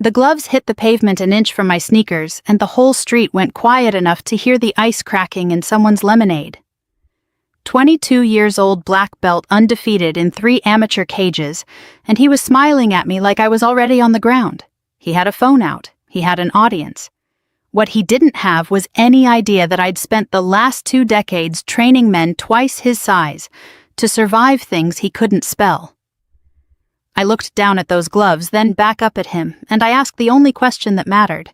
The gloves hit the pavement an inch from my sneakers, and the whole street went quiet enough to hear the ice cracking in someone's lemonade. 22 years old black belt, undefeated in 3 amateur cages, and he was smiling at me like I was already on the ground. He had a phone out. He had an audience. What he didn't have was any idea that I'd spent the last 2 decades training men twice his size to survive things he couldn't spell. I looked down at those gloves, then back up at him, and I asked the only question that mattered.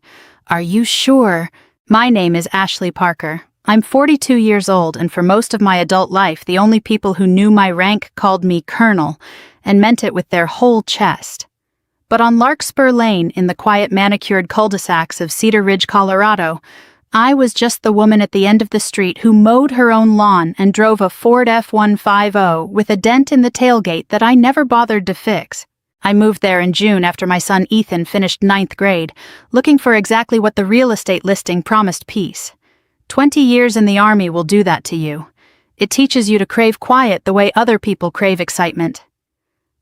"Are you sure?" My name is Ashley Parker. I'm 42 years old, and for most of my adult life, the only people who knew my rank called me Colonel, and meant it with their whole chest. But on Larkspur Lane, in the quiet manicured cul-de-sacs of Cedar Ridge, Colorado, I was just the woman at the end of the street who mowed her own lawn and drove a Ford F-150 with a dent in the tailgate that I never bothered to fix. I moved there in June after my son Ethan finished 9th grade, looking for exactly what the real estate listing promised: peace. 20 years in the Army will do that to you. It teaches you to crave quiet the way other people crave excitement.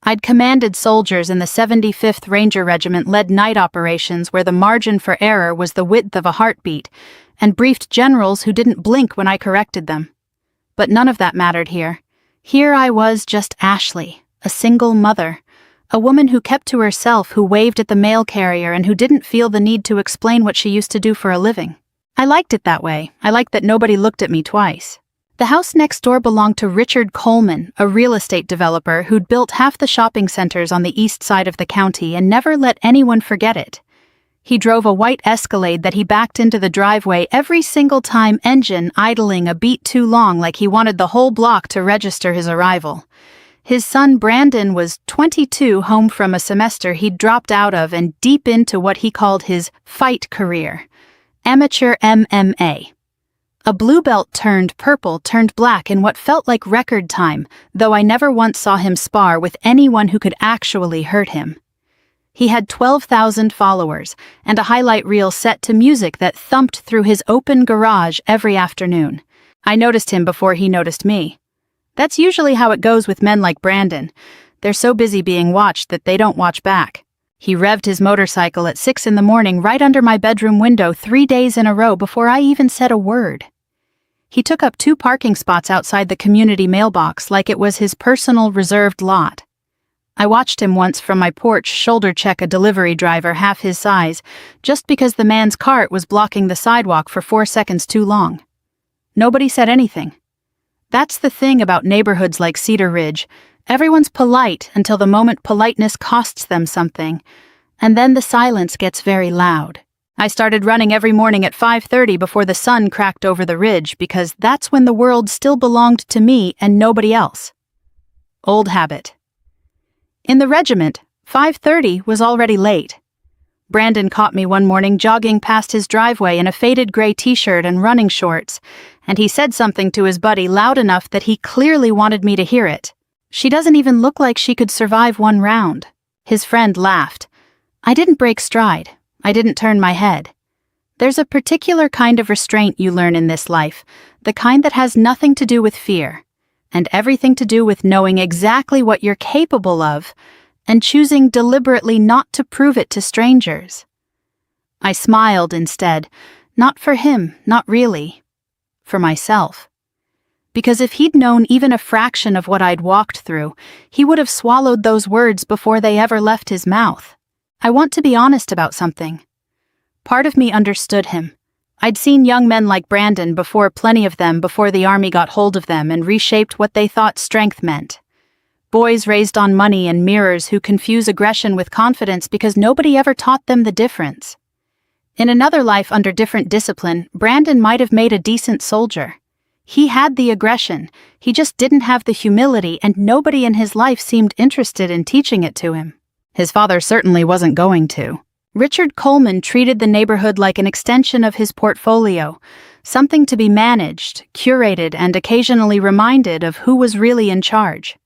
I'd commanded soldiers in the 75th Ranger Regiment, led night operations where the margin for error was the width of a heartbeat, and briefed generals who didn't blink when I corrected them. But none of that mattered here. Here I was, just Ashley, a single mother, a woman who kept to herself, who waved at the mail carrier, and who didn't feel the need to explain what she used to do for a living. I liked it that way. I liked that nobody looked at me twice. The house next door belonged to Richard Coleman, a real estate developer who'd built half the shopping centers on the east side of the county and never let anyone forget it. He drove a white Escalade that he backed into the driveway every single time, engine idling a beat too long, like he wanted the whole block to register his arrival. His son Brandon was 22, home from a semester he'd dropped out of and deep into what he called his fight career. Amateur MMA. A blue belt turned purple, turned black in what felt like record time, though I never once saw him spar with anyone who could actually hurt him. He had 12,000 followers, and a highlight reel set to music that thumped through his open garage every afternoon. I noticed him before he noticed me. That's usually how it goes with men like Brandon. They're so busy being watched that they don't watch back. He revved his motorcycle at 6 in the morning right under my bedroom window 3 days in a row before I even said a word. He took up 2 parking spots outside the community mailbox like it was his personal reserved lot. I watched him once from my porch shoulder check a delivery driver half his size just because the man's cart was blocking the sidewalk for 4 seconds too long. Nobody said anything. That's the thing about neighborhoods like Cedar Ridge. Everyone's polite until the moment politeness costs them something, and then the silence gets very loud. I started running every morning at 5:30 before the sun cracked over the ridge because that's when the world still belonged to me and nobody else. Old habit. In the regiment, 5:30 was already late. Brandon caught me one morning jogging past his driveway in a faded gray t-shirt and running shorts, and he said something to his buddy loud enough that he clearly wanted me to hear it. "She doesn't even look like she could survive 1 round." His friend laughed. I didn't break stride. I didn't turn my head. There's a particular kind of restraint you learn in this life, the kind that has nothing to do with fear, and everything to do with knowing exactly what you're capable of, and choosing deliberately not to prove it to strangers. I smiled instead, not for him, not really, for myself. Because if he'd known even a fraction of what I'd walked through, he would have swallowed those words before they ever left his mouth. I want to be honest about something. Part of me understood him. I'd seen young men like Brandon before, plenty of them, before the Army got hold of them and reshaped what they thought strength meant. Boys raised on money and mirrors who confuse aggression with confidence because nobody ever taught them the difference. In another life under different discipline, Brandon might have made a decent soldier. He had the aggression, he just didn't have the humility, and nobody in his life seemed interested in teaching it to him. His father certainly wasn't going to. Richard Coleman treated the neighborhood like an extension of his portfolio, something to be managed, curated, and occasionally reminded of who was really in charge.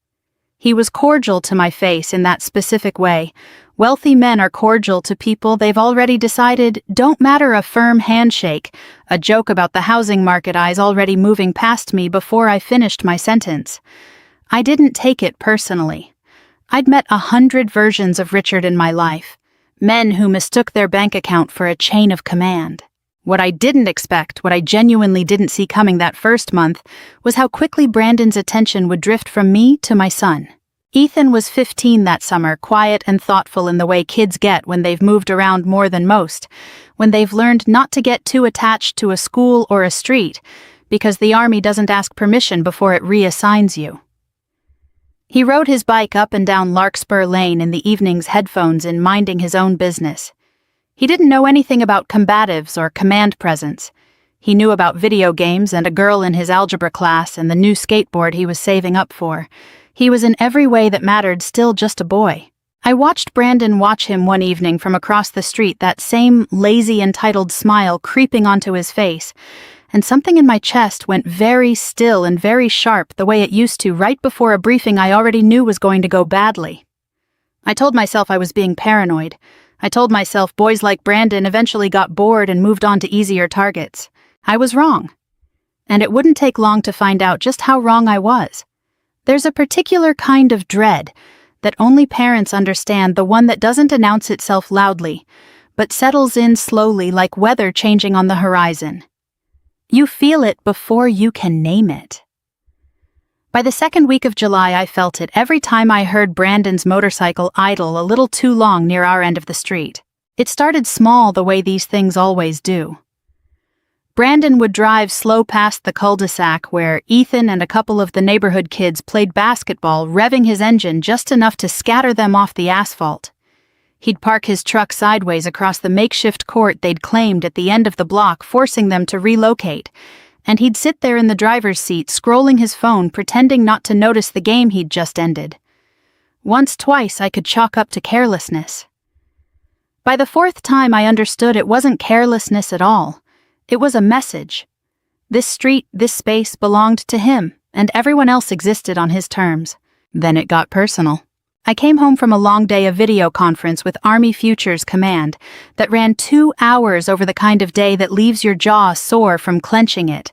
He was cordial to my face in that specific way. Wealthy men are cordial to people they've already decided don't matter a firm handshake, a joke about the housing market eyes already moving past me before I finished my sentence. I didn't take it personally. I'd met 100 versions of Richard in my life. Men who mistook their bank account for a chain of command. What I didn't expect, what I genuinely didn't see coming that first month, was how quickly Brandon's attention would drift from me to my son. Ethan was 15 that summer, quiet and thoughtful in the way kids get when they've moved around more than most, when they've learned not to get too attached to a school or a street, because the army doesn't ask permission before it reassigns you. He rode his bike up and down Larkspur Lane in the evenings, headphones in, minding his own business. He didn't know anything about combatives or command presence. He knew about video games and a girl in his algebra class and the new skateboard he was saving up for. He was in every way that mattered still just a boy. I watched Brandon watch him one evening from across the street, that same lazy, entitled smile creeping onto his face, and something in my chest went very still and very sharp the way it used to right before a briefing I already knew was going to go badly. I told myself I was being paranoid. I told myself boys like Brandon eventually got bored and moved on to easier targets. I was wrong. And it wouldn't take long to find out just how wrong I was. There's a particular kind of dread that only parents understand, the one that doesn't announce itself loudly, but settles in slowly like weather changing on the horizon. You feel it before you can name it. By the second week of July, I felt it every time I heard Brandon's motorcycle idle a little too long near our end of the street. It started small, the way these things always do. Brandon would drive slow past the cul-de-sac where Ethan and a couple of the neighborhood kids played basketball, revving his engine just enough to scatter them off the asphalt. He'd park his truck sideways across the makeshift court they'd claimed at the end of the block, forcing them to relocate, and he'd sit there in the driver's seat, scrolling his phone, pretending not to notice the game he'd just ended. Once, twice, I could chalk up to carelessness. By the fourth time, I understood it wasn't carelessness at all. It was a message. This street, this space belonged to him, and everyone else existed on his terms. Then it got personal. I came home from a long day of video conference with Army Futures Command that ran 2 hours, over the kind of day that leaves your jaw sore from clenching it,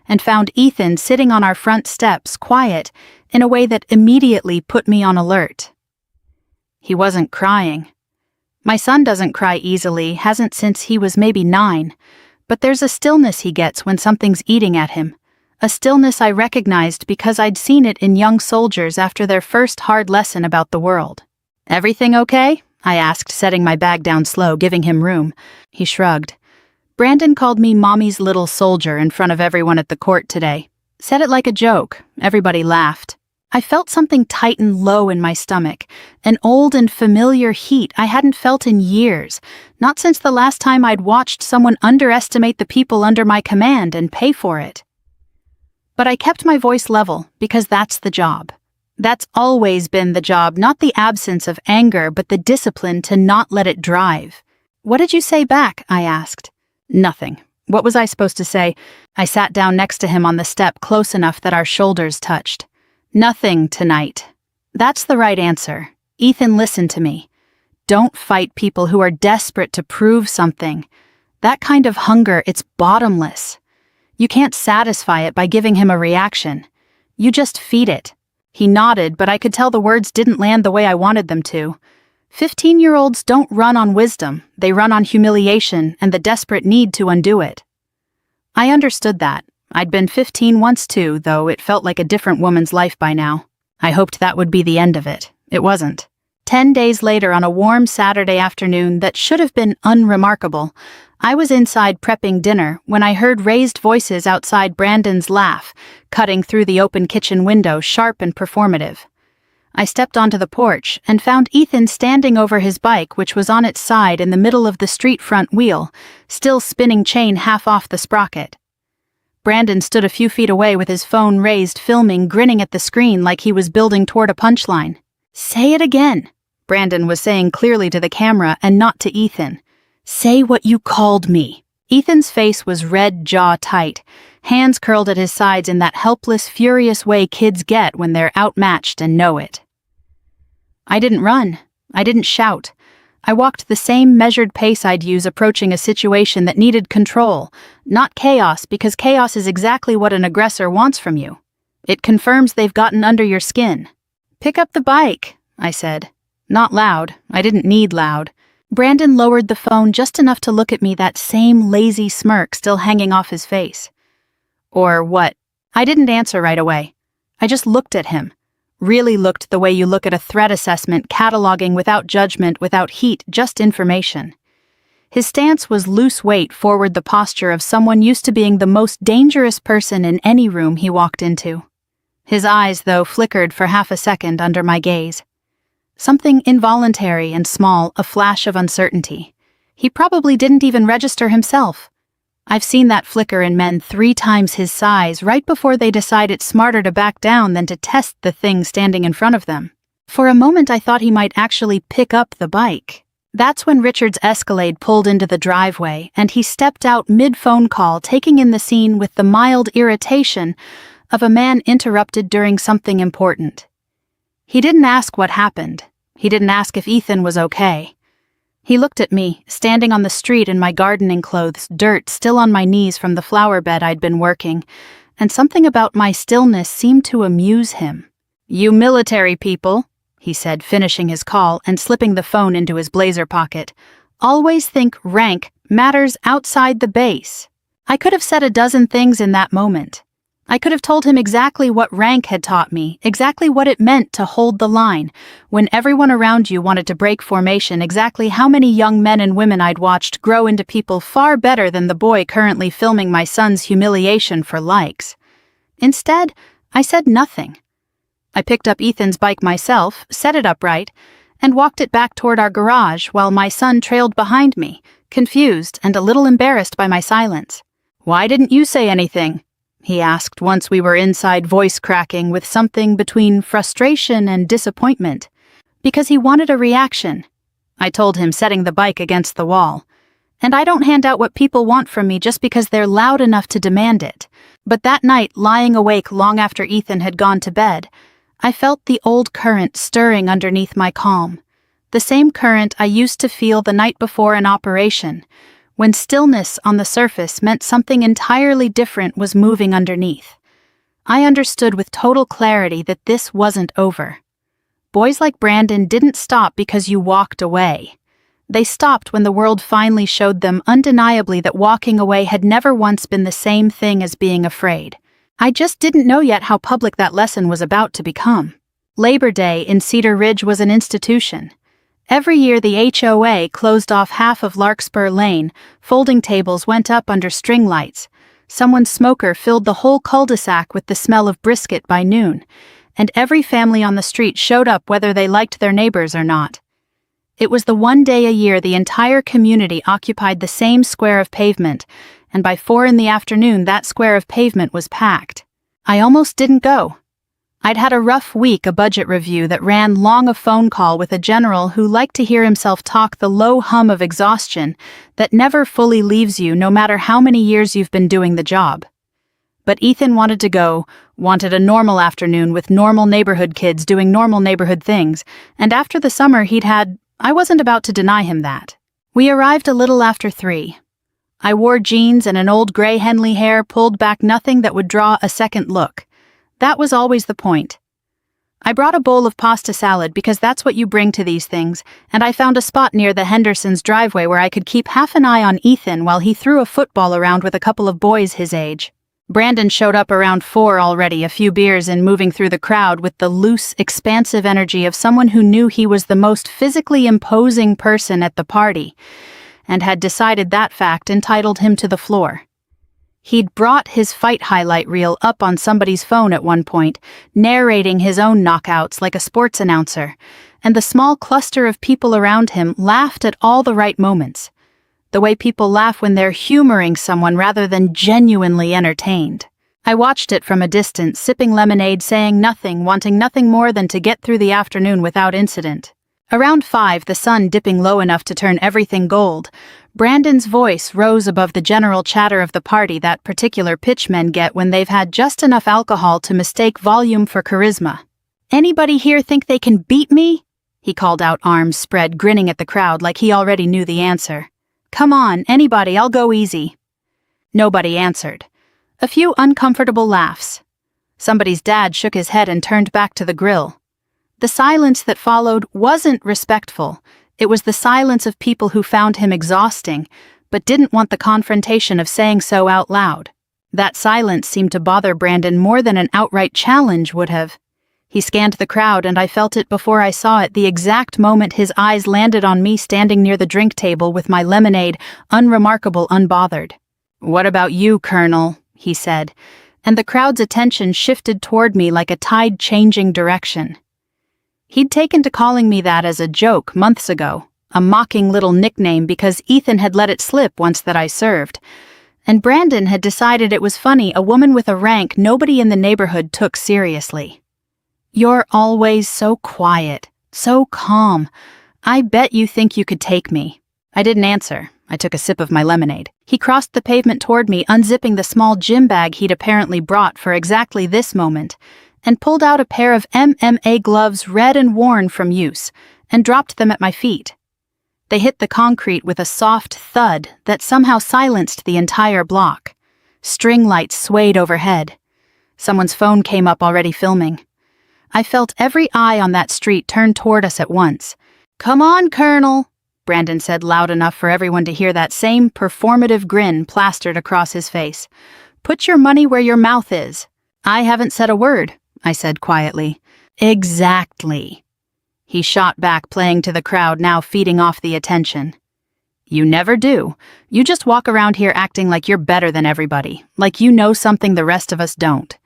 and found Ethan sitting on our front steps, quiet, in a way that immediately put me on alert. He wasn't crying. My son doesn't cry easily, hasn't since he was maybe 9, but there's a stillness he gets when something's eating at him. A stillness I recognized because I'd seen it in young soldiers after their first hard lesson about the world. "Everything okay?" I asked, setting my bag down slow, giving him room. He shrugged. Brandon called me Mommy's little soldier in front of everyone at the court today. Said it like a joke. Everybody laughed. I felt something tighten low in my stomach, an old and familiar heat I hadn't felt in years, not since the last time I'd watched someone underestimate the people under my command and pay for it. But I kept my voice level because that's the job. That's always been the job, not the absence of anger, but the discipline to not let it drive. "What did you say back?" I asked. "Nothing." What was I supposed to say? I sat down next to him on the step, close enough that our shoulders touched. "Nothing tonight." That's the right answer. Ethan, listen to me. Don't fight people who are desperate to prove something. That kind of hunger, it's bottomless. You can't satisfy it by giving him a reaction. You just feed it. He nodded, but I could tell the words didn't land the way I wanted them to. 15-year-olds don't run on wisdom. They run on humiliation and the desperate need to undo it. I understood that. I'd been 15 once too, though it felt like a different woman's life by now. I hoped that would be the end of it. It wasn't. 10 days later, on a warm Saturday afternoon that should have been unremarkable, I was inside prepping dinner when I heard raised voices outside Brandon's laugh, cutting through the open kitchen window, sharp and performative. I stepped onto the porch and found Ethan standing over his bike, which was on its side in the middle of the street front wheel, still spinning chain half off the sprocket. Brandon stood a few feet away with his phone raised, filming, grinning at the screen like he was building toward a punchline. "Say it again," Brandon was saying clearly to the camera and not to Ethan. "Say what you called me." Ethan's face was red, jaw tight, hands curled at his sides in that helpless, furious way kids get when they're outmatched and know it. I didn't run. I didn't shout. I walked the same measured pace I'd use approaching a situation that needed control, not chaos, because chaos is exactly what an aggressor wants from you. It confirms they've gotten under your skin. "Pick up the bike," I said. Not loud. I didn't need loud. Brandon lowered the phone just enough to look at me, that same lazy smirk still hanging off his face. Or what? I didn't answer right away. I just looked at him. Really looked the way you look at a threat assessment, cataloging without judgment, without heat, just information. His stance was loose weight forward, the posture of someone used to being the most dangerous person in any room he walked into. His eyes, though, flickered for half a second under my gaze. Something involuntary and small, a flash of uncertainty. He probably didn't even register himself. I've seen that flicker in men 3 times his size right before they decide it's smarter to back down than to test the thing standing in front of them. For a moment I thought he might actually pick up the bike. That's when Richard's Escalade pulled into the driveway and he stepped out mid-phone call, taking in the scene with the mild irritation of a man interrupted during something important. He didn't ask what happened. He didn't ask if Ethan was okay. He looked at me, standing on the street in my gardening clothes, dirt still on my knees from the flower bed I'd been working, and something about my stillness seemed to amuse him. "You military people," he said, finishing his call and slipping the phone into his blazer pocket, "always think rank matters outside the base." I could have said a dozen things in that moment. I could have told him exactly what rank had taught me, exactly what it meant to hold the line, when everyone around you wanted to break formation, exactly how many young men and women I'd watched grow into people far better than the boy currently filming my son's humiliation for likes. Instead, I said nothing. I picked up Ethan's bike myself, set it upright, and walked it back toward our garage while my son trailed behind me, confused and a little embarrassed by my silence. "Why didn't you say anything?" he asked once we were inside, voice cracking with something between frustration and disappointment. "Because he wanted a reaction," I told him, setting the bike against the wall. "And I don't hand out what people want from me just because they're loud enough to demand it." But that night, lying awake long after Ethan had gone to bed, I felt the old current stirring underneath my calm. The same current I used to feel the night before an operation, when stillness on the surface meant something entirely different was moving underneath. I understood with total clarity that this wasn't over. Boys like Brandon didn't stop because you walked away. They stopped when the world finally showed them undeniably that walking away had never once been the same thing as being afraid. I just didn't know yet how public that lesson was about to become. Labor Day in Cedar Ridge was an institution. Every year the HOA closed off half of Larkspur Lane, folding tables went up under string lights, someone's smoker filled the whole cul-de-sac with the smell of brisket by noon, and every family on the street showed up whether they liked their neighbors or not. It was the one day a year the entire community occupied the same square of pavement, and by 4 in the afternoon that square of pavement was packed. I almost didn't go. I'd had a rough week, a budget review that ran long, a phone call with a general who liked to hear himself talk, the low hum of exhaustion that never fully leaves you no matter how many years you've been doing the job. But Ethan wanted to go, wanted a normal afternoon with normal neighborhood kids doing normal neighborhood things, and after the summer he'd had, I wasn't about to deny him that. We arrived a little after 3. I wore jeans and an old gray Henley hair pulled back, nothing that would draw a second look. That was always the point. I brought a bowl of pasta salad because that's what you bring to these things, and I found a spot near the Hendersons' driveway where I could keep half an eye on Ethan while he threw a football around with a couple of boys his age. Brandon showed up around 4 already, a few beers in, moving through the crowd with the loose, expansive energy of someone who knew he was the most physically imposing person at the party, and had decided that fact entitled him to the floor. He'd brought his fight highlight reel up on somebody's phone at one point, narrating his own knockouts like a sports announcer, and the small cluster of people around him laughed at all the right moments. The way people laugh when they're humoring someone rather than genuinely entertained. I watched it from a distance, sipping lemonade, saying nothing, wanting nothing more than to get through the afternoon without incident. Around 5, the sun dipping low enough to turn everything gold, Brandon's voice rose above the general chatter of the party, that particular pitch men get when they've had just enough alcohol to mistake volume for charisma. "Anybody here think they can beat me?" he called out, arms spread, grinning at the crowd like he already knew the answer. "Come on, anybody, I'll go easy." Nobody answered. A few uncomfortable laughs. Somebody's dad shook his head and turned back to the grill. The silence that followed wasn't respectful. It was the silence of people who found him exhausting, but didn't want the confrontation of saying so out loud. That silence seemed to bother Brandon more than an outright challenge would have. He scanned the crowd, and I felt it before I saw it the exact moment his eyes landed on me standing near the drink table with my lemonade, unremarkable, unbothered. "What about you, Colonel?" he said, and the crowd's attention shifted toward me like a tide changing direction. He'd taken to calling me that as a joke months ago, a mocking little nickname because Ethan had let it slip once that I served, and Brandon had decided it was funny a woman with a rank nobody in the neighborhood took seriously. "You're always so quiet, so calm. I bet you think you could take me." I didn't answer. I took a sip of my lemonade. He crossed the pavement toward me, unzipping the small gym bag he'd apparently brought for exactly this moment, and pulled out a pair of MMA gloves red and worn from use, and dropped them at my feet. They hit the concrete with a soft thud that somehow silenced the entire block. String lights swayed overhead. Someone's phone came up already filming. I felt every eye on that street turn toward us at once. "Come on, Colonel," Brandon said loud enough for everyone to hear that same performative grin plastered across his face. "Put your money where your mouth is." "I haven't said a word," I said quietly. "Exactly." He shot back, playing to the crowd now feeding off the attention. "You never do. You just walk around here acting like you're better than everybody, like you know something the rest of us don't.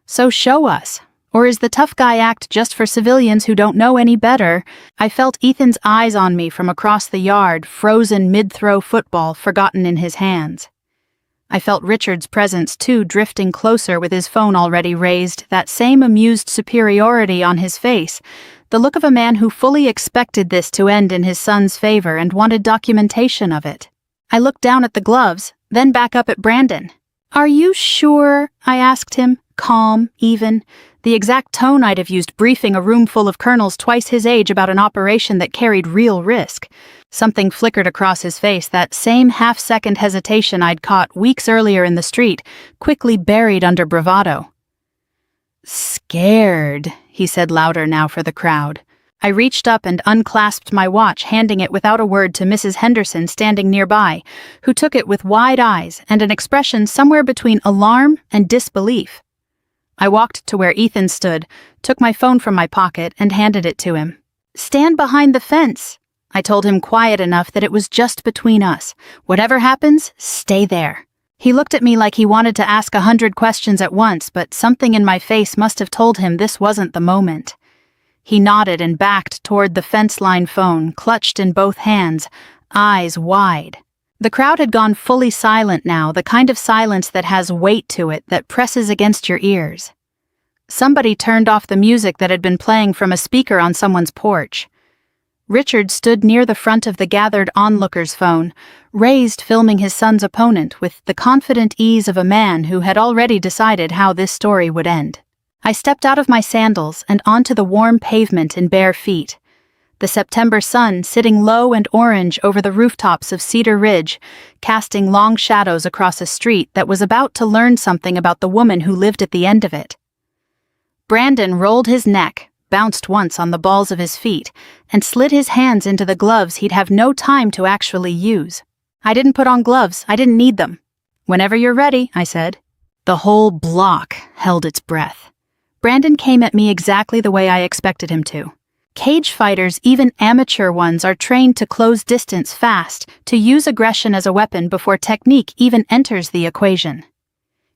So show us. Or is the tough guy act just for civilians who don't know any better?" I felt Ethan's eyes on me from across the yard, frozen mid-throw football forgotten in his hands. I felt Richard's presence too, drifting closer with his phone already raised, that same amused superiority on his face, the look of a man who fully expected this to end in his son's favor and wanted documentation of it. I looked down at the gloves, then back up at Brandon. "Are you sure?" I asked him, calm, even, the exact tone I'd have used briefing a room full of colonels twice his age about an operation that carried real risk. Something flickered across his face, that same half-second hesitation I'd caught weeks earlier in the street, quickly buried under bravado. "Scared," he said louder now for the crowd. I reached up and unclasped my watch, handing it without a word to Mrs. Henderson standing nearby, who took it with wide eyes and an expression somewhere between alarm and disbelief. I walked to where Ethan stood, took my phone from my pocket, and handed it to him. "Stand behind the fence," I told him quiet enough that it was just between us. "Whatever happens, stay there." He looked at me like he wanted to ask 100 questions at once, but something in my face must have told him this wasn't the moment. He nodded and backed toward the fence-line phone, clutched in both hands, eyes wide. The crowd had gone fully silent now, the kind of silence that has weight to it, that presses against your ears. Somebody turned off the music that had been playing from a speaker on someone's porch. Richard stood near the front of the gathered onlookers' phone, raised, filming his son's opponent with the confident ease of a man who had already decided how this story would end. I stepped out of my sandals and onto the warm pavement in bare feet. The September sun sitting low and orange over the rooftops of Cedar Ridge, casting long shadows across a street that was about to learn something about the woman who lived at the end of it. Brandon rolled his neck, bounced once on the balls of his feet, and slid his hands into the gloves he'd have no time to actually use. "I didn't put on gloves. I didn't need them." "Whenever you're ready," I said. The whole block held its breath. Brandon came at me exactly the way I expected him to. Cage fighters, even amateur ones, are trained to close distance fast, to use aggression as a weapon before technique even enters the equation.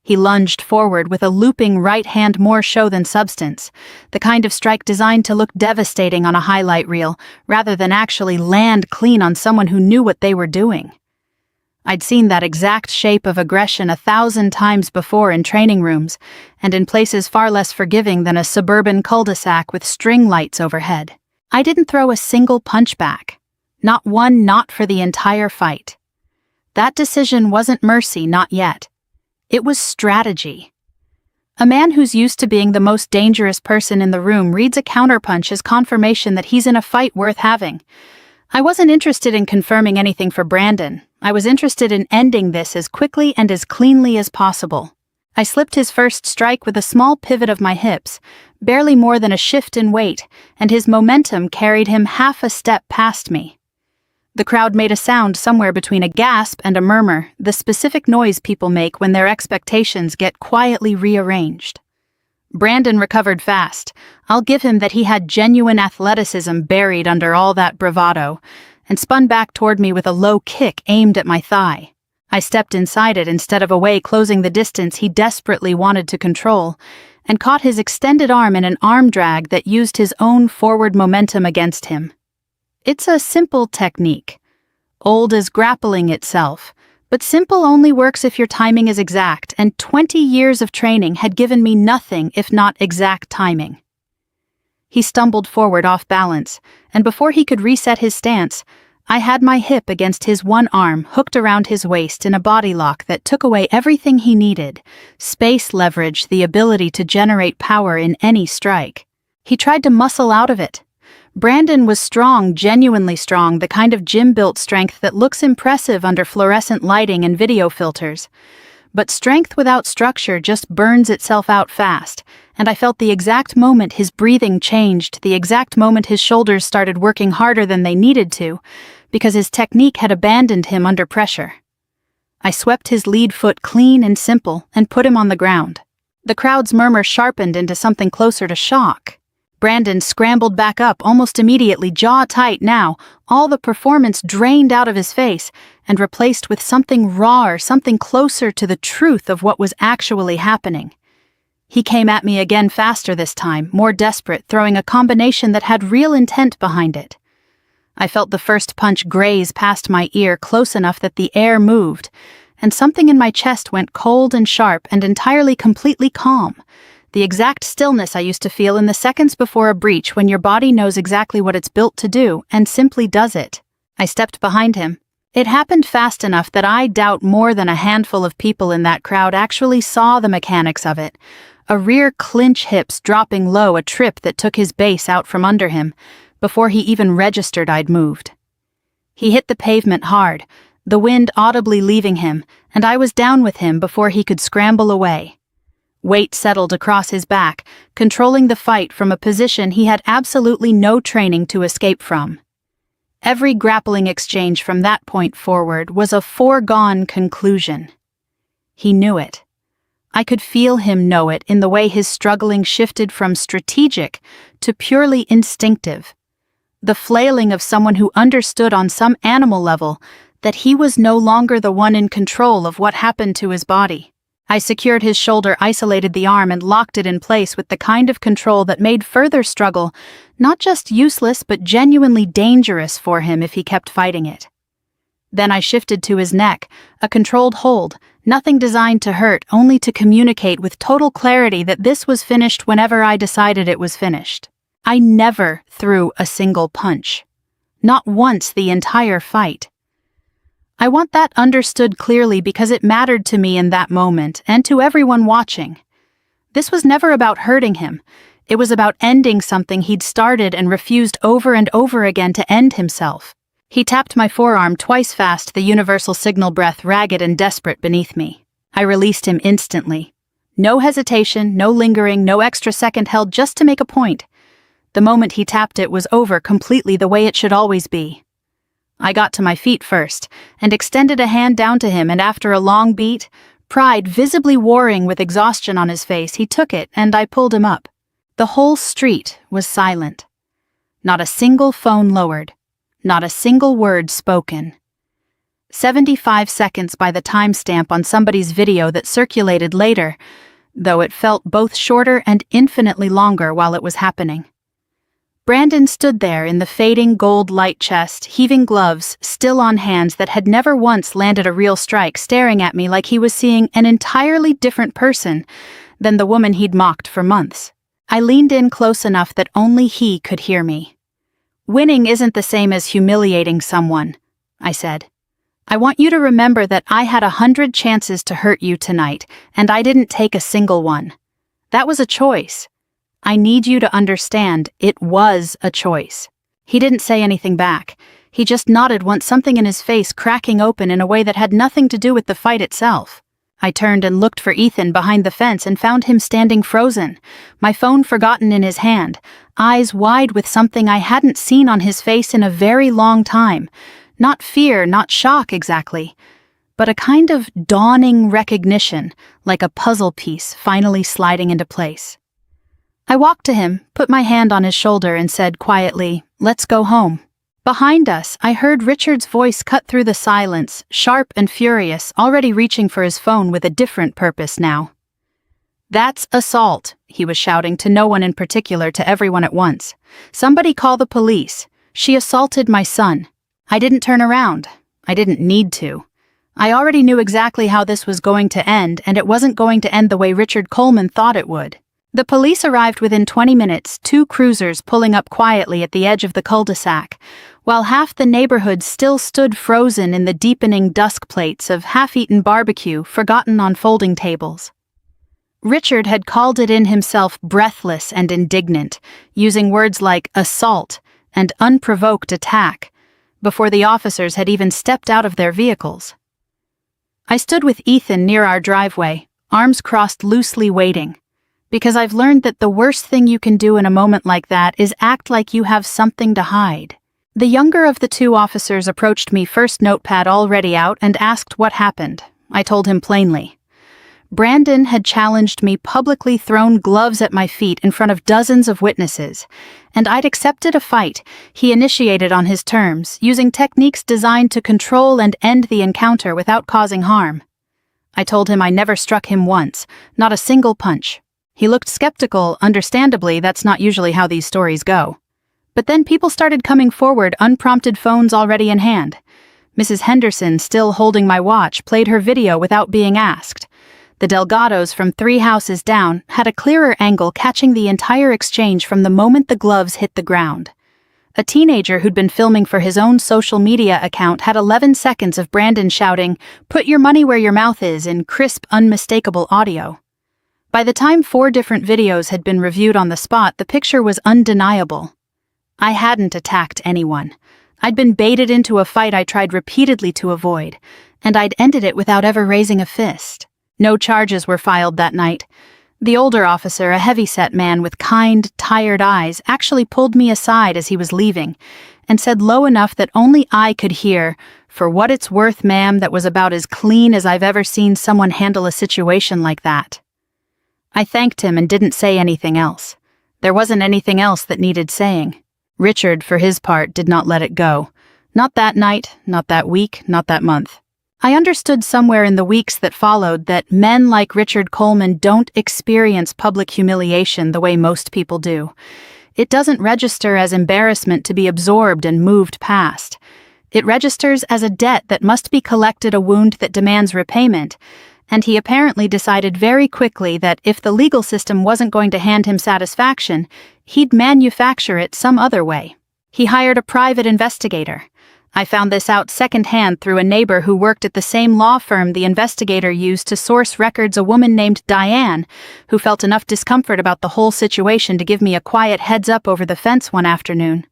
He lunged forward with a looping right hand, more show than substance, the kind of strike designed to look devastating on a highlight reel, rather than actually land clean on someone who knew what they were doing. I'd seen that exact shape of aggression 1,000 times before in training rooms, and in places far less forgiving than a suburban cul-de-sac with string lights overhead. I didn't throw a single punch back. Not one, not for the entire fight. That decision wasn't mercy, not yet. It was strategy. A man who's used to being the most dangerous person in the room reads a counterpunch as confirmation that he's in a fight worth having. I wasn't interested in confirming anything for Brandon. I was interested in ending this as quickly and as cleanly as possible. I slipped his first strike with a small pivot of my hips, barely more than a shift in weight, and his momentum carried him half a step past me. The crowd made a sound somewhere between a gasp and a murmur, the specific noise people make when their expectations get quietly rearranged. Brandon recovered fast. I'll give him that he had genuine athleticism buried under all that bravado, and spun back toward me with a low kick aimed at my thigh. I stepped inside it instead of away, closing the distance he desperately wanted to control, and caught his extended arm in an arm drag that used his own forward momentum against him. It's a simple technique, old as grappling itself, but simple only works if your timing is exact, and 20 years of training had given me nothing if not exact timing. He stumbled forward off balance, and before he could reset his stance, I had my hip against his one arm hooked around his waist in a body lock that took away everything he needed: space leverage, the ability to generate power in any strike. He tried to muscle out of it. Brandon was strong, genuinely strong, the kind of gym-built strength that looks impressive under fluorescent lighting and video filters. But strength without structure just burns itself out fast, and I felt the exact moment his breathing changed, the exact moment his shoulders started working harder than they needed to, because his technique had abandoned him under pressure. I swept his lead foot clean and simple and put him on the ground. The crowd's murmur sharpened into something closer to shock. Brandon scrambled back up almost immediately, jaw tight now, all the performance drained out of his face and replaced with something rawer, something closer to the truth of what was actually happening. He came at me again faster this time, more desperate, throwing a combination that had real intent behind it. I felt the first punch graze past my ear close enough that the air moved, and something in my chest went cold and sharp and entirely completely calm. The exact stillness I used to feel in the seconds before a breach when your body knows exactly what it's built to do and simply does it. I stepped behind him. It happened fast enough that I doubt more than a handful of people in that crowd actually saw the mechanics of it. A rear clinch, hips dropping low, a trip that took his base out from under him, before he even registered I'd moved. He hit the pavement hard, the wind audibly leaving him, and I was down with him before he could scramble away. Weight settled across his back, controlling the fight from a position he had absolutely no training to escape from. Every grappling exchange from that point forward was a foregone conclusion. He knew it. I could feel him know it in the way his struggling shifted from strategic to purely instinctive. The flailing of someone who understood on some animal level that he was no longer the one in control of what happened to his body. I secured his shoulder, isolated the arm, and locked it in place with the kind of control that made further struggle not just useless but genuinely dangerous for him if he kept fighting it. Then I shifted to his neck, a controlled hold, nothing designed to hurt, only to communicate with total clarity that this was finished whenever I decided it was finished. I never threw a single punch. Not once the entire fight. I want that understood clearly because it mattered to me in that moment and to everyone watching. This was never about hurting him. It was about ending something he'd started and refused over and over again to end himself. He tapped my forearm twice fast, the universal signal breath ragged and desperate beneath me. I released him instantly. No hesitation, no lingering, no extra second held just to make a point. The moment he tapped it was over completely the way it should always be. I got to my feet first, and extended a hand down to him, and after a long beat, pride visibly warring with exhaustion on his face, he took it, and I pulled him up. The whole street was silent. Not a single phone lowered. Not a single word spoken. 75 seconds by the timestamp on somebody's video that circulated later, though it felt both shorter and infinitely longer while it was happening. Brandon stood there in the fading gold light chest, heaving gloves still on hands that had never once landed a real strike, staring at me like he was seeing an entirely different person than the woman he'd mocked for months. I leaned in close enough that only he could hear me. "Winning isn't the same as humiliating someone," I said. "I want you to remember that I had 100 chances to hurt you tonight, and I didn't take a single one. That was a choice. I need you to understand it was a choice." He didn't say anything back. He just nodded once, something in his face cracking open in a way that had nothing to do with the fight itself. I turned and looked for Ethan behind the fence and found him standing frozen, my phone forgotten in his hand, eyes wide with something I hadn't seen on his face in a very long time. Not fear, not shock exactly, but a kind of dawning recognition, like a puzzle piece finally sliding into place. I walked to him, put my hand on his shoulder and said quietly, "Let's go home." Behind us, I heard Richard's voice cut through the silence, sharp and furious, already reaching for his phone with a different purpose now. "That's assault," he was shouting to no one in particular, to everyone at once. "Somebody call the police. She assaulted my son." I didn't turn around. I didn't need to. I already knew exactly how this was going to end, and it wasn't going to end the way Richard Coleman thought it would. The police arrived within 20 minutes, 2 cruisers pulling up quietly at the edge of the cul-de-sac, while half the neighborhood still stood frozen in the deepening dusk plates of half-eaten barbecue forgotten on folding tables. Richard had called it in himself breathless and indignant, using words like assault and unprovoked attack, before the officers had even stepped out of their vehicles. I stood with Ethan near our driveway, arms crossed loosely waiting, because I've learned that the worst thing you can do in a moment like that is act like you have something to hide. The younger of the 2 officers approached me, first notepad already out, and asked what happened. I told him plainly. Brandon had challenged me, publicly thrown gloves at my feet in front of dozens of witnesses, and I'd accepted a fight he initiated on his terms, using techniques designed to control and end the encounter without causing harm. I told him I never struck him once, not a single punch. He looked skeptical. Understandably, that's not usually how these stories go. But then people started coming forward, unprompted, phones already in hand. Mrs. Henderson, still holding my watch, played her video without being asked. The Delgados from 3 houses down had a clearer angle, catching the entire exchange from the moment the gloves hit the ground. A teenager who'd been filming for his own social media account had 11 seconds of Brandon shouting, "Put your money where your mouth is," in crisp, unmistakable audio. By the time 4 different videos had been reviewed on the spot, the picture was undeniable. I hadn't attacked anyone. I'd been baited into a fight I tried repeatedly to avoid, and I'd ended it without ever raising a fist. No charges were filed that night. The older officer, a heavy-set man with kind, tired eyes, actually pulled me aside as he was leaving and said low enough that only I could hear, "For what it's worth, ma'am, that was about as clean as I've ever seen someone handle a situation like that." I thanked him and didn't say anything else. There wasn't anything else that needed saying. Richard, for his part, did not let it go. Not that night, not that week, not that month. I understood somewhere in the weeks that followed that men like Richard Coleman don't experience public humiliation the way most people do. It doesn't register as embarrassment to be absorbed and moved past. It registers as a debt that must be collected, a wound that demands repayment, and he apparently decided very quickly that if the legal system wasn't going to hand him satisfaction, he'd manufacture it some other way. He hired a private investigator. I found this out secondhand through a neighbor who worked at the same law firm the investigator used to source records, a woman named Diane, who felt enough discomfort about the whole situation to give me a quiet heads-up over the fence one afternoon.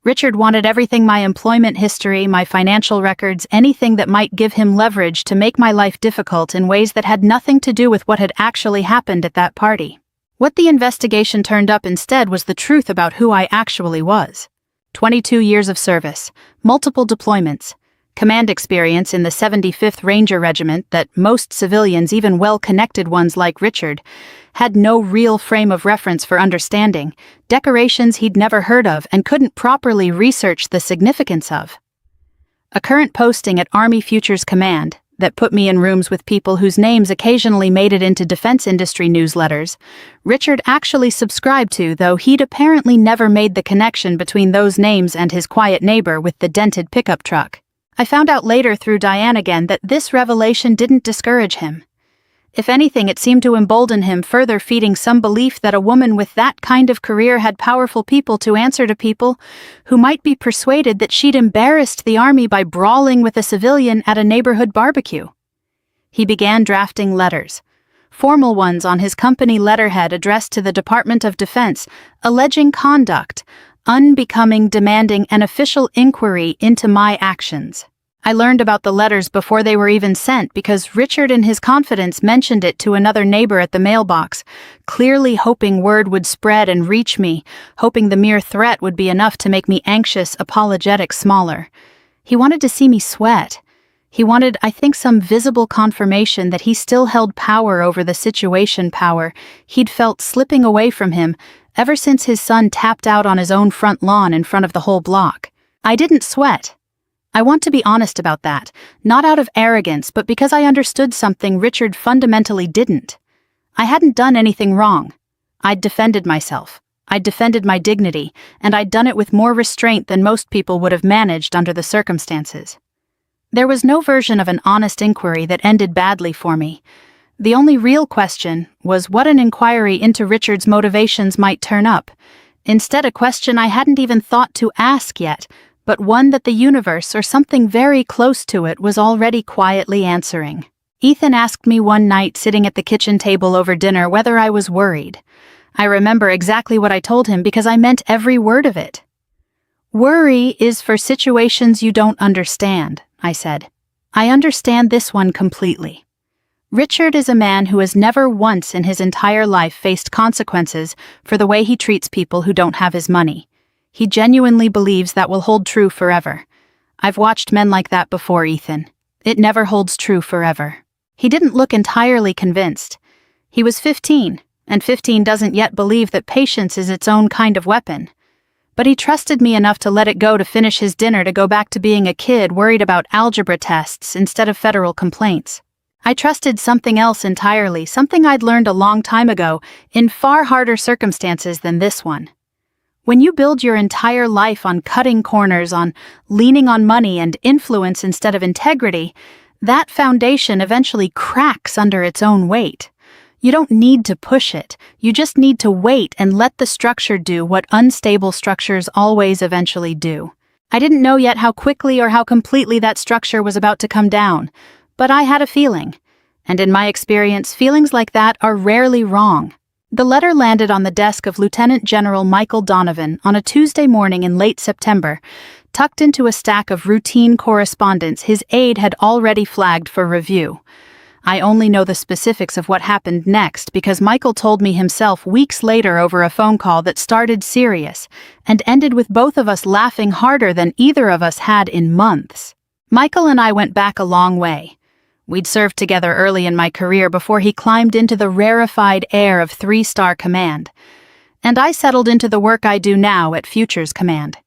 Richard wanted everything: my employment history, my financial records, anything that might give him leverage to make my life difficult in ways that had nothing to do with what had actually happened at that party. What the investigation turned up instead was the truth about who I actually was. 22 years of service, multiple deployments, command experience in the 75th Ranger Regiment that most civilians, even well-connected ones like Richard, had no real frame of reference for understanding, decorations he'd never heard of and couldn't properly research the significance of. A current posting at Army Futures Command that put me in rooms with people whose names occasionally made it into defense industry newsletters, Richard actually subscribed to, though he'd apparently never made the connection between those names and his quiet neighbor with the dented pickup truck. I found out later through Diane again that this revelation didn't discourage him. If anything, it seemed to embolden him further, feeding some belief that a woman with that kind of career had powerful people to answer to, people who might be persuaded that she'd embarrassed the Army by brawling with a civilian at a neighborhood barbecue. He began drafting letters, formal ones on his company letterhead addressed to the Department of Defense, alleging conduct unbecoming, demanding an official inquiry into my actions. I learned about the letters before they were even sent because Richard in his confidence mentioned it to another neighbor at the mailbox, clearly hoping word would spread and reach me, hoping the mere threat would be enough to make me anxious, apologetic, smaller. He wanted to see me sweat. He wanted, I think, some visible confirmation that he still held power over the situation, power he'd felt slipping away from him ever since his son tapped out on his own front lawn in front of the whole block. I didn't sweat. I want to be honest about that, not out of arrogance, but because I understood something Richard fundamentally didn't. I hadn't done anything wrong. I'd defended myself. I'd defended my dignity, and I'd done it with more restraint than most people would have managed under the circumstances. There was no version of an honest inquiry that ended badly for me. The only real question was what an inquiry into Richard's motivations might turn up. Instead, a question I hadn't even thought to ask yet, but one that the universe, or something very close to it, was already quietly answering. Ethan asked me one night sitting at the kitchen table over dinner whether I was worried. I remember exactly what I told him because I meant every word of it. Worry is for situations you don't understand, I said. I understand this one completely. Richard is a man who has never once in his entire life faced consequences for the way he treats people who don't have his money. He genuinely believes that will hold true forever. I've watched men like that before, Ethan. It never holds true forever. He didn't look entirely convinced. He was 15, and 15 doesn't yet believe that patience is its own kind of weapon. But he trusted me enough to let it go to finish his dinner to go back to being a kid worried about algebra tests instead of federal complaints. I trusted something else entirely, something I'd learned a long time ago in far harder circumstances than this one. When you build your entire life on cutting corners, on leaning on money and influence instead of integrity, that foundation eventually cracks under its own weight. You don't need to push it. You just need to wait and let the structure do what unstable structures always eventually do. I didn't know yet how quickly or how completely that structure was about to come down, but I had a feeling. And in my experience, feelings like that are rarely wrong. The letter landed on the desk of Lieutenant General Michael Donovan on a Tuesday morning in late September. Tucked into a stack of routine correspondence his aide had already flagged for review. I only know the specifics of what happened next because Michael told me himself weeks later over a phone call that started serious and ended with both of us laughing harder than either of us had in months. Michael and I went back a long way. We'd served together early in my career before he climbed into the rarefied air of 3-star command, and I settled into the work I do now at Futures Command.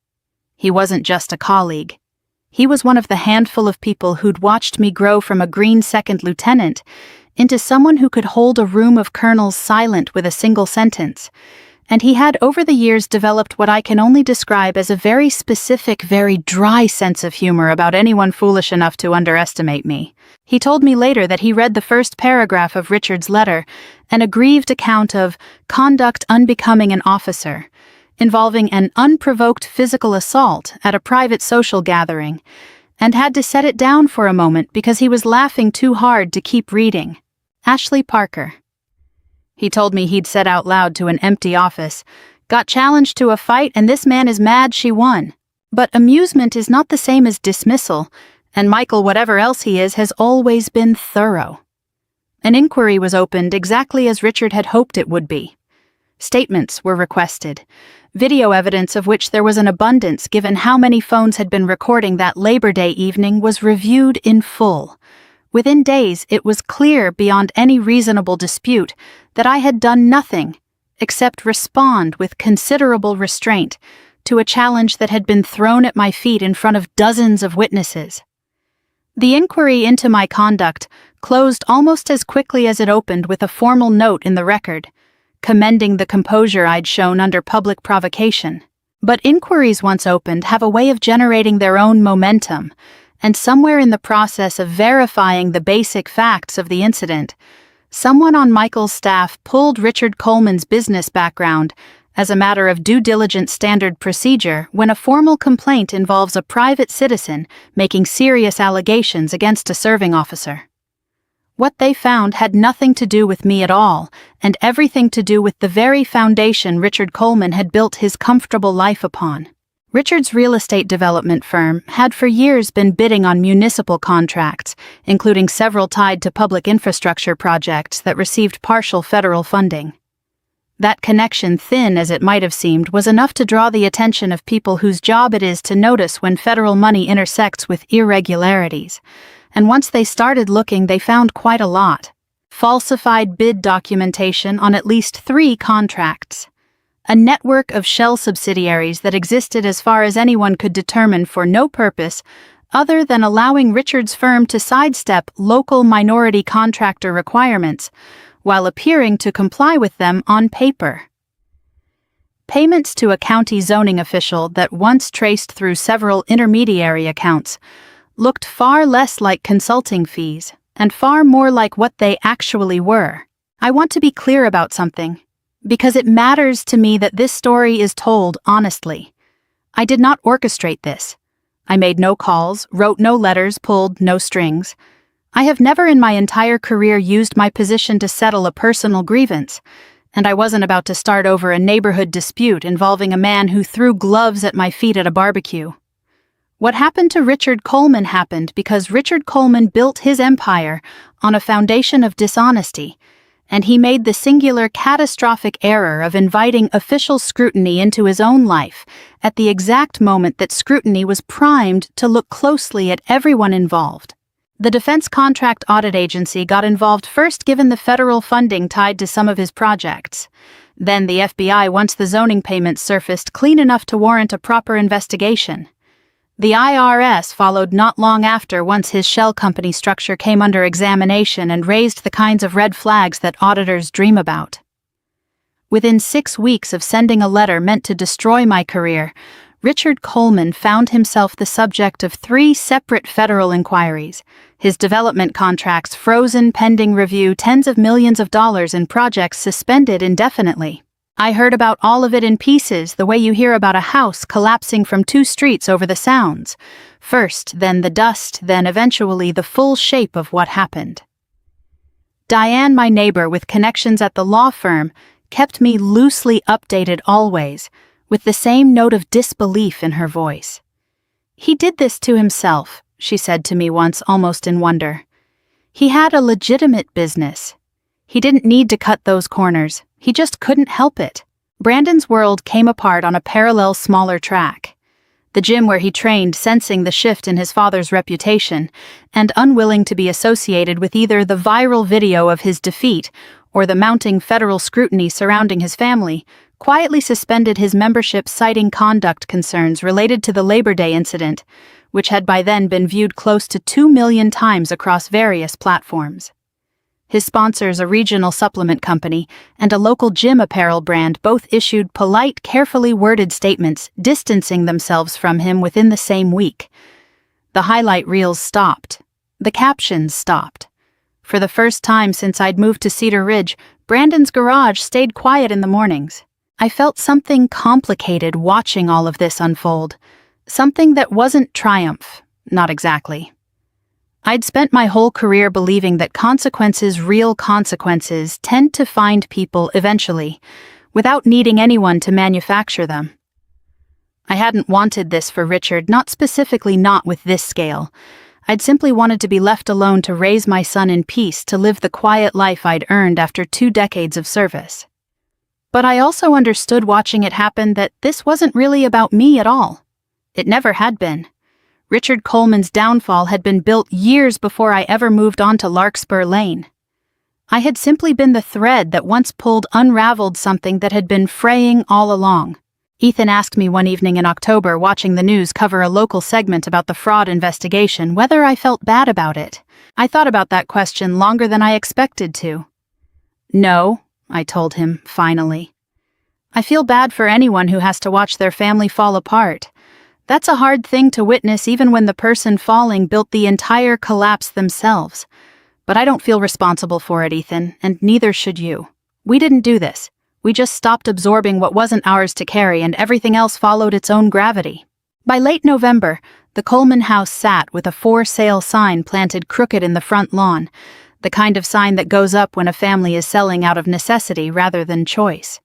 He wasn't just a colleague. He was one of the handful of people who'd watched me grow from a green second lieutenant into someone who could hold a room of colonels silent with a single sentence, and he had over the years developed what I can only describe as a very specific, very dry sense of humor about anyone foolish enough to underestimate me. He told me later that he read the first paragraph of Richard's letter, an aggrieved account of conduct unbecoming an officer, involving an unprovoked physical assault at a private social gathering, and had to set it down for a moment because he was laughing too hard to keep reading. Ashley Parker. He told me he'd said out loud to an empty office, "Got challenged to a fight and this man is mad she won." But amusement is not the same as dismissal, and Michael, whatever else he is, has always been thorough. An inquiry was opened exactly as Richard had hoped it would be. Statements were requested, video evidence of which there was an abundance given how many phones had been recording that Labor Day evening was reviewed in full. Within days, it was clear beyond any reasonable dispute that I had done nothing except respond with considerable restraint to a challenge that had been thrown at my feet in front of dozens of witnesses. The inquiry into my conduct closed almost as quickly as it opened with a formal note in the record, commending the composure I'd shown under public provocation. But inquiries once opened have a way of generating their own momentum, and somewhere in the process of verifying the basic facts of the incident, someone on Michael's staff pulled Richard Coleman's business background as a matter of due diligence standard procedure when a formal complaint involves a private citizen making serious allegations against a serving officer. What they found had nothing to do with me at all, and everything to do with the very foundation Richard Coleman had built his comfortable life upon. Richard's real estate development firm had for years been bidding on municipal contracts, including several tied to public infrastructure projects that received partial federal funding. That connection, thin as it might have seemed, was enough to draw the attention of people whose job it is to notice when federal money intersects with irregularities. And once they started looking, they found quite a lot. Falsified bid documentation on at least 3 contracts. A network of shell subsidiaries that existed as far as anyone could determine for no purpose other than allowing Richard's firm to sidestep local minority contractor requirements while appearing to comply with them on paper. Payments to a county zoning official that once traced through several intermediary accounts looked far less like consulting fees and far more like what they actually were. I want to be clear about something, because it matters to me that this story is told honestly. I did not orchestrate this. I made no calls, wrote no letters, pulled no strings. I have never in my entire career used my position to settle a personal grievance, and I wasn't about to start over a neighborhood dispute involving a man who threw gloves at my feet at a barbecue. What happened to Richard Coleman happened because Richard Coleman built his empire on a foundation of dishonesty, and he made the singular catastrophic error of inviting official scrutiny into his own life at the exact moment that scrutiny was primed to look closely at everyone involved. The Defense Contract Audit Agency got involved first given the federal funding tied to some of his projects. Then the FBI once the zoning payments surfaced clean enough to warrant a proper investigation. The IRS followed not long after once his shell company structure came under examination and raised the kinds of red flags that auditors dream about. Within 6 weeks of sending a letter meant to destroy my career, Richard Coleman found himself the subject of 3 separate federal inquiries, his development contracts frozen pending review, tens of millions of dollars in projects suspended indefinitely. I heard about all of it in pieces, the way you hear about a house collapsing from 2 streets over the Sounds. First, then the dust, then eventually the full shape of what happened. Diane, my neighbor with connections at the law firm, kept me loosely updated always, with the same note of disbelief in her voice. "He did this to himself," she said to me once, almost in wonder. "He had a legitimate business. He didn't need to cut those corners. He just couldn't help it." Brandon's world came apart on a parallel smaller track. The gym where he trained, sensing the shift in his father's reputation, and unwilling to be associated with either the viral video of his defeat or the mounting federal scrutiny surrounding his family, quietly suspended his membership citing conduct concerns related to the Labor Day incident, which had by then been viewed close to 2 million times across various platforms. His sponsors, a regional supplement company, and a local gym apparel brand, both issued polite, carefully worded statements distancing themselves from him within the same week. The highlight reels stopped. The captions stopped. For the first time since I'd moved to Cedar Ridge, Brandon's garage stayed quiet in the mornings. I felt something complicated watching all of this unfold. Something that wasn't triumph, not exactly. I'd spent my whole career believing that consequences, real consequences, tend to find people eventually, without needing anyone to manufacture them. I hadn't wanted this for Richard, not specifically, not with this scale. I'd simply wanted to be left alone to raise my son in peace, to live the quiet life I'd earned after 2 decades of service. But I also understood watching it happen that this wasn't really about me at all. It never had been. Richard Coleman's downfall had been built years before I ever moved on to Larkspur Lane. I had simply been the thread that once pulled unraveled something that had been fraying all along. Ethan asked me one evening in October, watching the news cover a local segment about the fraud investigation, whether I felt bad about it. I thought about that question longer than I expected to. "No," I told him, finally. "I feel bad for anyone who has to watch their family fall apart. That's a hard thing to witness even when the person falling built the entire collapse themselves. But I don't feel responsible for it, Ethan, and neither should you. We didn't do this. We just stopped absorbing what wasn't ours to carry, and everything else followed its own gravity." By late November, the Coleman house sat with a for sale sign planted crooked in the front lawn, the kind of sign that goes up when a family is selling out of necessity rather than choice.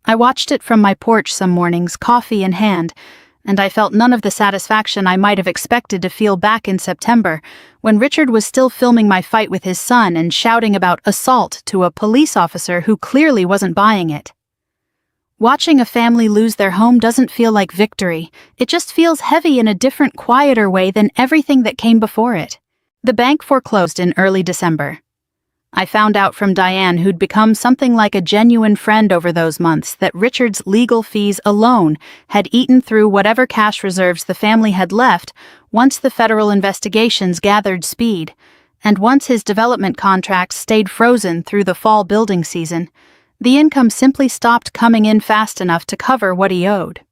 I watched it from my porch some mornings, coffee in hand, and I felt none of the satisfaction I might have expected to feel back in September, when Richard was still filming my fight with his son and shouting about assault to a police officer who clearly wasn't buying it. Watching a family lose their home doesn't feel like victory, it just feels heavy in a different, quieter way than everything that came before it. The bank foreclosed in early December. I found out from Diane, who'd become something like a genuine friend over those months, that Richard's legal fees alone had eaten through whatever cash reserves the family had left once the federal investigations gathered speed, and once his development contracts stayed frozen through the fall building season. The income simply stopped coming in fast enough to cover what he owed.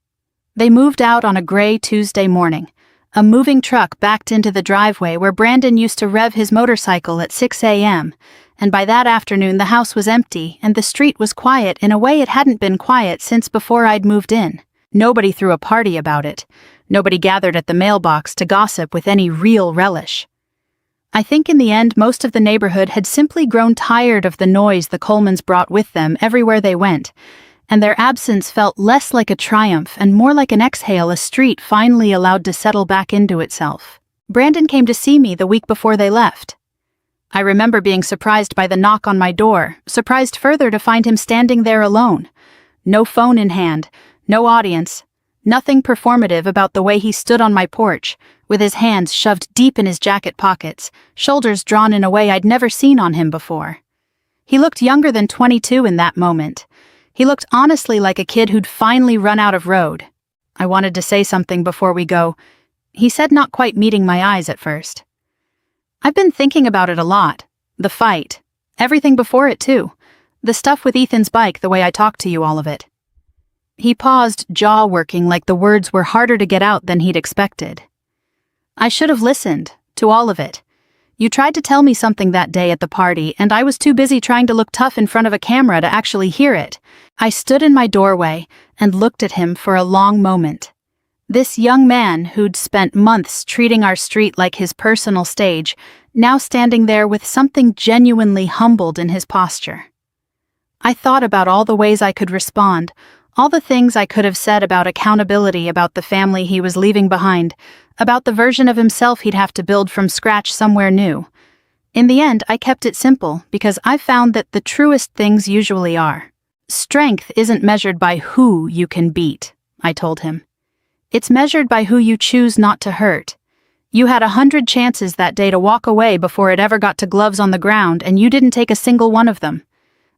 They moved out on a gray Tuesday morning. A moving truck backed into the driveway where Brandon used to rev his motorcycle at 6 a.m., and by that afternoon the house was empty and the street was quiet in a way it hadn't been quiet since before I'd moved in. Nobody threw a party about it. Nobody gathered at the mailbox to gossip with any real relish. I think in the end most of the neighborhood had simply grown tired of the noise the Colemans brought with them everywhere they went, and their absence felt less like a triumph and more like an exhale a street finally allowed to settle back into itself. Brandon came to see me the week before they left. I remember being surprised by the knock on my door, surprised further to find him standing there alone. No phone in hand, no audience, nothing performative about the way he stood on my porch, with his hands shoved deep in his jacket pockets, shoulders drawn in a way I'd never seen on him before. He looked younger than 22 in that moment. He looked honestly like a kid who'd finally run out of road. I wanted to say something before we go. He said, not quite meeting my eyes at first. I've been thinking about it a lot. The fight. Everything before it, too. The stuff with Ethan's bike, the way I talked to you, all of it. He paused, jaw working like the words were harder to get out than he'd expected. I should have listened, to all of it. You tried to tell me something that day at the party, and I was too busy trying to look tough in front of a camera to actually hear it. I stood in my doorway and looked at him for a long moment. This young man who'd spent months treating our street like his personal stage, now standing there with something genuinely humbled in his posture. I thought about all the ways I could respond, all the things I could have said about accountability, about the family he was leaving behind, about the version of himself he'd have to build from scratch somewhere new. In the end, I kept it simple because I've found that the truest things usually are. Strength isn't measured by who you can beat, I told him. It's measured by who you choose not to hurt. You had 100 chances that day to walk away before it ever got to gloves on the ground, and you didn't take a single one of them.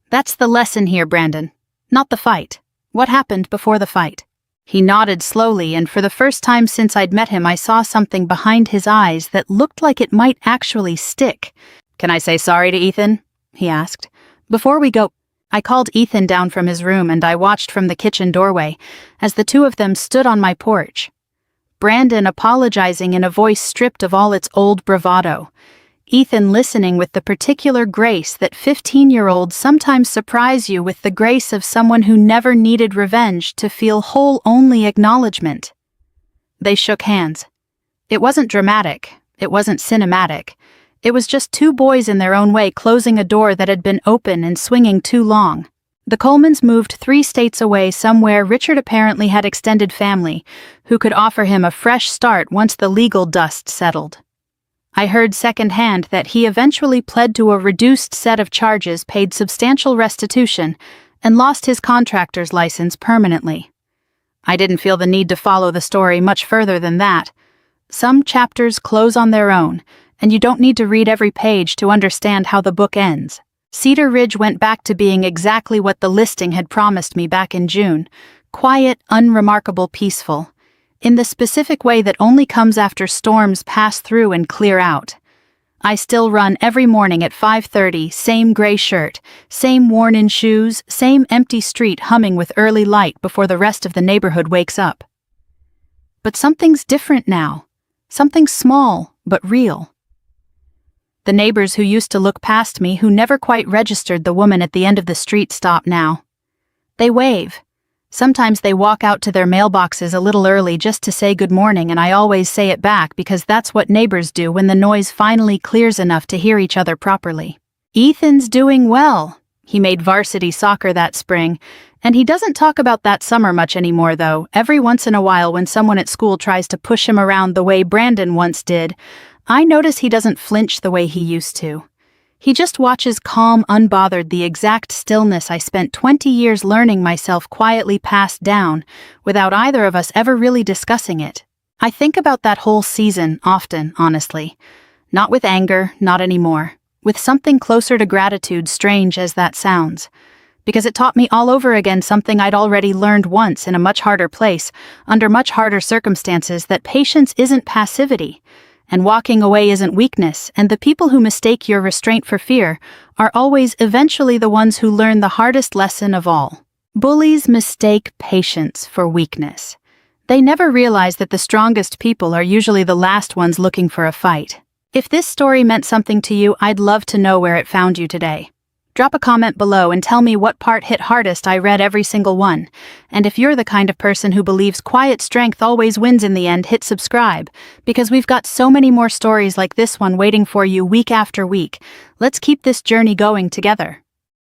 That's the lesson here, Brandon. Not the fight. What happened before the fight? He nodded slowly, and for the first time since I'd met him, I saw something behind his eyes that looked like it might actually stick. Can I say sorry to Ethan? He asked. Before we go, I called Ethan down from his room and I watched from the kitchen doorway as the two of them stood on my porch. Brandon apologizing in a voice stripped of all its old bravado. Ethan listening with the particular grace that 15-year-olds sometimes surprise you with, the grace of someone who never needed revenge to feel whole, only acknowledgement. They shook hands. It wasn't dramatic. It wasn't cinematic. It was just two boys in their own way closing a door that had been open and swinging too long. The Colemans moved 3 states away somewhere Richard apparently had extended family, who could offer him a fresh start once the legal dust settled. I heard secondhand that he eventually pled to a reduced set of charges, paid substantial restitution, and lost his contractor's license permanently. I didn't feel the need to follow the story much further than that. Some chapters close on their own, and you don't need to read every page to understand how the book ends. Cedar Ridge went back to being exactly what the listing had promised me back in June: quiet, unremarkable, peaceful, in the specific way that only comes after storms pass through and clear out. I still run every morning at 5:30, same gray shirt, same worn-in shoes, same empty street humming with early light before the rest of the neighborhood wakes up. But something's different now. Something small, but real. The neighbors who used to look past me, who never quite registered the woman at the end of the street, stop now. They wave. Sometimes they walk out to their mailboxes a little early just to say good morning, and I always say it back because that's what neighbors do when the noise finally clears enough to hear each other properly. Ethan's doing well. He made varsity soccer that spring, And he doesn't talk about that summer much anymore, though. Every once in a while, when someone at school tries to push him around the way Brandon once did, I notice he doesn't flinch the way he used to. He just watches calm, unbothered, the exact stillness I spent 20 years learning myself quietly pass down, without either of us ever really discussing it. I think about that whole season often, honestly. Not with anger, not anymore. With something closer to gratitude, strange as that sounds. Because it taught me all over again something I'd already learned once in a much harder place, under much harder circumstances, that patience isn't passivity, and walking away isn't weakness, and the people who mistake your restraint for fear are always eventually the ones who learn the hardest lesson of all. Bullies mistake patience for weakness. They never realize that the strongest people are usually the last ones looking for a fight. If this story meant something to you, I'd love to know where it found you today. Drop a comment below and tell me what part hit hardest. I read every single one. And if you're the kind of person who believes quiet strength always wins in the end, hit subscribe, because we've got so many more stories like this one waiting for you week after week. Let's keep this journey going together.